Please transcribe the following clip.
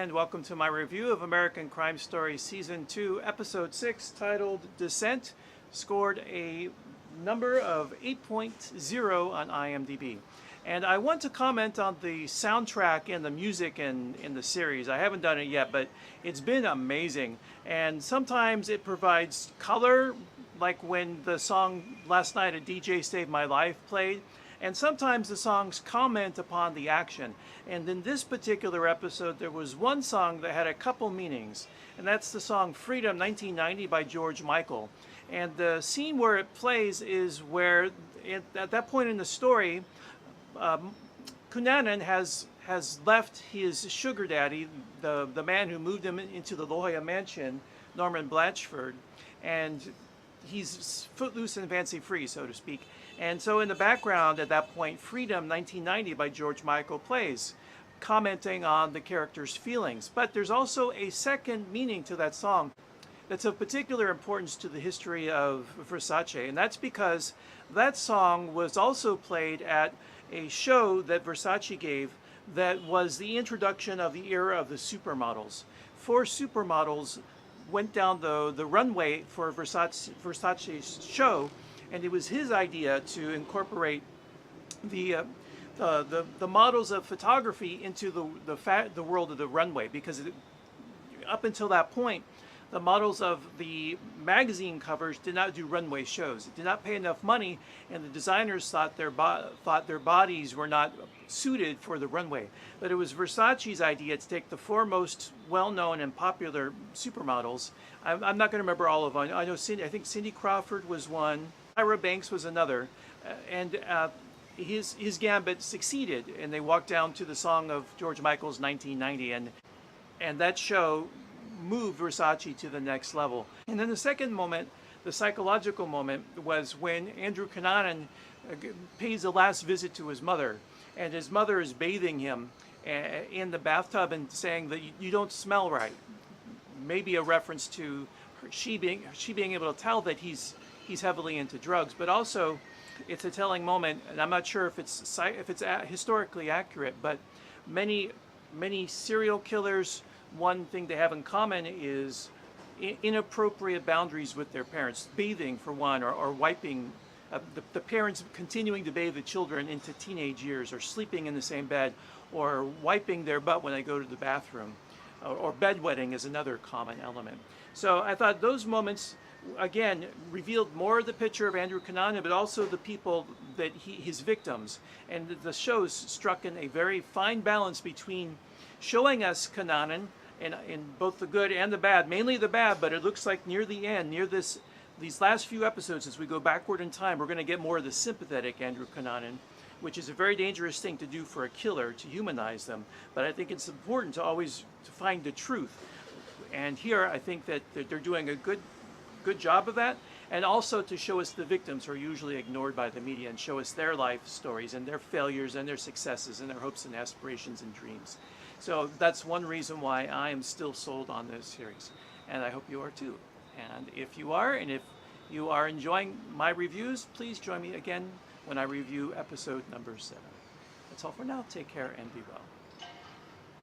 and welcome to my review of American Crime Story Season 2, Episode 6, titled Descent. Scored a number of 8.0 on IMDb. And I want to comment on the soundtrack and the music in the series. I haven't done it yet, but it's been amazing. And sometimes it provides color, like when the song Last Night a DJ Saved My Life played. And sometimes the songs comment upon the action. And in this particular episode, there was one song that had a couple meanings. And that's the song Freedom 1990 by George Michael. And the scene where it plays is where, at that point in the story, Cunanan has left his sugar daddy, the man who moved him into the La Jolla mansion, Norman Blatchford, and he's footloose and fancy free, so to speak. And so in the background at that point, Freedom 1990 by George Michael plays, commenting on the character's feelings. But there's also a second meaning to that song that's of particular importance to the history of Versace, and that's because that song was also played at a show that Versace gave that was the introduction of the era of the supermodels. 4 supermodels went down the runway for Versace's show, and it was his idea to incorporate the models of photography into the world of the runway, because up until that point, the models of the magazine covers did not do runway shows. It did not pay enough money, and the designers thought their bodies were not suited for the runway. But it was Versace's idea to take the 4 most well-known and popular supermodels. I'm not going to remember all of them. I know I think Cindy Crawford was one. Tyra Banks was another. And his gambit succeeded, and they walked down to the song of George Michael's 1990, and that show moved Versace to the next level. And then the second moment, the psychological moment, was when Andrew Cunanan pays the last visit to his mother, and his mother is bathing him in the bathtub and saying that you don't smell right. Maybe a reference to she being able to tell that he's heavily into drugs, but also it's a telling moment, and I'm not sure if it's historically accurate, but many serial killers, one thing they have in common is inappropriate boundaries with their parents. Bathing, for one, or wiping, the parents continuing to bathe the children into teenage years, or sleeping in the same bed, or wiping their butt when they go to the bathroom, or bedwetting is another common element. So I thought those moments, again, revealed more of the picture of Andrew Cunanan, but also the people that his victims. And the shows struck in a very fine balance between showing us Cunanan in both the good and the bad, mainly the bad, but it looks like near the end, these last few episodes, as we go backward in time, we're going to get more of the sympathetic Andrew Cunanan, which is a very dangerous thing to do for a killer, to humanize them. But I think it's important to always find the truth. And here, I think that they're doing a good job of that, and also to show us the victims who are usually ignored by the media, and show us their life stories and their failures and their successes and their hopes and aspirations and dreams. So that's one reason why I am still sold on this series, and I hope you are too. And if you are, and if you are enjoying my reviews, please join me again when I review episode number 7. That's all for now. Take care and be well.